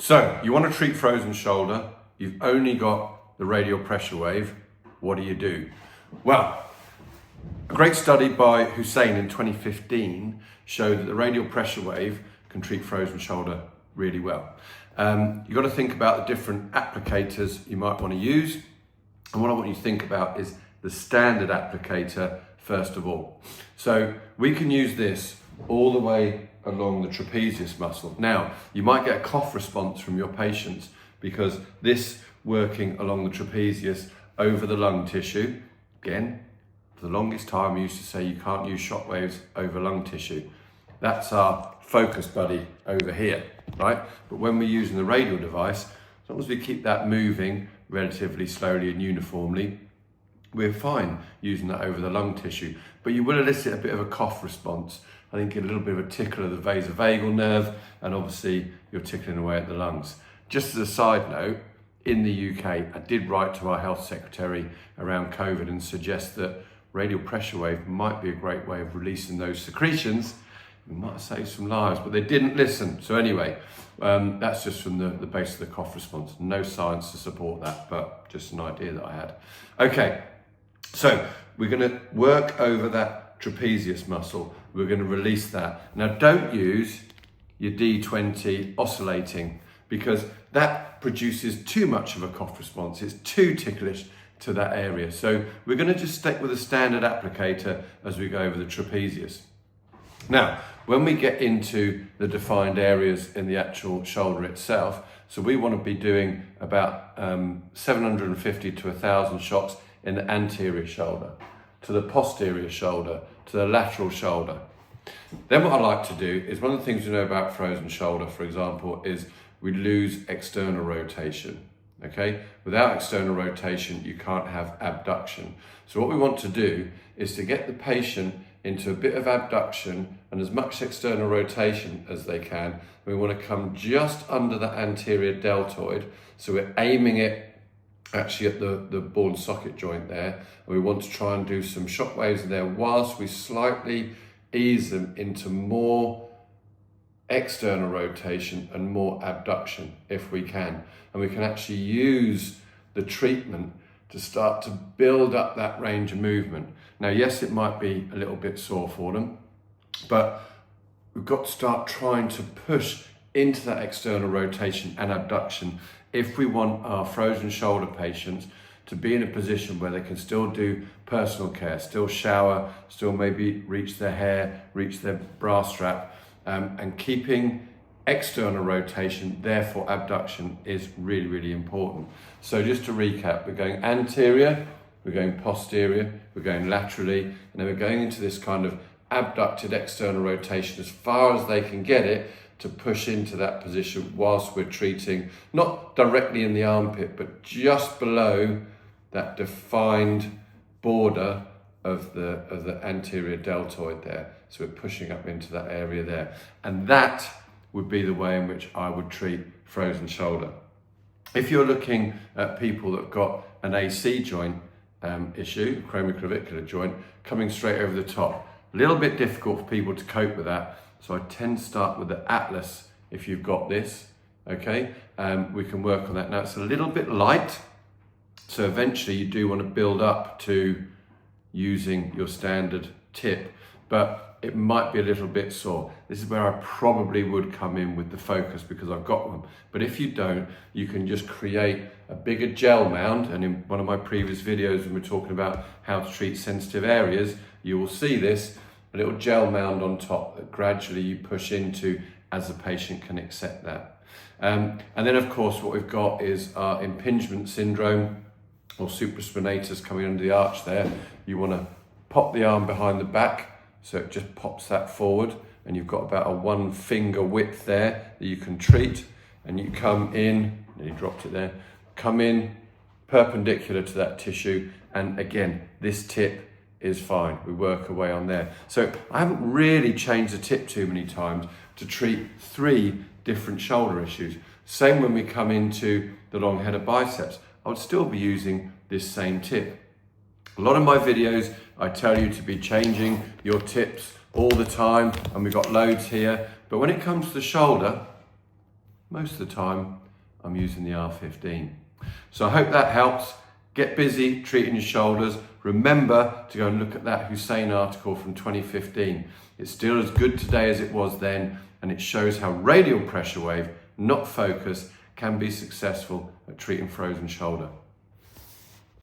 So you want to treat frozen shoulder, you've only got the radial pressure wave. What do you do? Well, a great study by Hussein in 2015 showed that the radial pressure wave can treat frozen shoulder really well. You've got to think about the different applicators you might want to use. And what I want you to think about is the standard applicator first of all. So we can use this all the way along the trapezius muscle. Now, you might get a cough response from your patients because this working along the trapezius over the lung tissue, again, for the longest time we used to say you can't use shockwaves over lung tissue. That's our focus buddy over here, right? But when we're using the radial device, as long as we keep that moving relatively slowly and uniformly, we're fine using that over the lung tissue. But you will elicit a bit of a cough response. I think a little bit of a tickle of the vasovagal nerve, and obviously you're tickling away at the lungs. Just as a side note, in the UK, I did write to our health secretary around COVID and suggest that radial pressure wave might be a great way of releasing those secretions. We might have saved some lives, but they didn't listen. So anyway, that's just from the base of the cough response. No science to support that, but just an idea that I had. Okay, so we're gonna work over that trapezius muscle. We're gonna release that. Now don't use your D20 oscillating because that produces too much of a cough response. It's too ticklish to that area. So we're gonna just stick with a standard applicator as we go over the trapezius. Now, when we get into the defined areas in the actual shoulder itself, so we want to be doing about 750 to 1,000 shocks in the anterior shoulder, to the posterior shoulder, to the lateral shoulder. Then what I like to do is, one of the things we know about frozen shoulder, for example, is we lose external rotation. Okay, without external rotation, you can't have abduction. So what we want to do is to get the patient into a bit of abduction and as much external rotation as they can. We want to come just under the anterior deltoid. So we're aiming it actually at the ball and socket joint there. And we want to try and do some shock waves in there whilst we slightly ease them into more external rotation and more abduction if we can. And we can actually use the treatment to start to build up that range of movement. Now, yes, it might be a little bit sore for them, but we've got to start trying to push into that external rotation and abduction if we want our frozen shoulder patients to be in a position where they can still do personal care, still shower, still maybe reach their hair, reach their bra strap, and keeping external rotation, therefore abduction, is really, really important. So just to recap, we're going anterior, we're going posterior, we're going laterally, and then we're going into this kind of abducted external rotation as far as they can get it to push into that position whilst we're treating, not directly in the armpit, but just below that defined border of the anterior deltoid there. So we're pushing up into that area there. And that would be the way in which I would treat frozen shoulder. If you're looking at people that have got an AC joint issue, acromioclavicular joint, coming straight over the top, a little bit difficult for people to cope with that. So I tend to start with the atlas if you've got this, okay? We can work on that. Now it's a little bit light, so eventually you do want to build up to using your standard tip, but it might be a little bit sore. This is where I probably would come in with the focus because I've got one. But if you don't, you can just create a bigger gel mound. And in one of my previous videos when we're talking about how to treat sensitive areas, you will see this, a little gel mound on top that gradually you push into as the patient can accept that. And then of course what we've got is our impingement syndrome or supraspinatus coming under the arch there. You want to pop the arm behind the back, so it just pops that forward, and you've got about a 1 finger width there that you can treat, and you come in, and you dropped it there, come in perpendicular to that tissue, and again, this tip is fine. We work away on there. So I haven't really changed the tip too many times to treat 3 different shoulder issues. Same when we come into the long head of biceps, I would still be using this same tip. A lot of my videos, I tell you to be changing your tips all the time, and we've got loads here. But when it comes to the shoulder, Most of the time, I'm using the R15. So I hope that helps. Get busy treating your shoulders. Remember to go and look at that Hussein article from 2015. It's still as good today as it was then, and it shows how radial pressure wave, not focus, can be successful at treating frozen shoulder.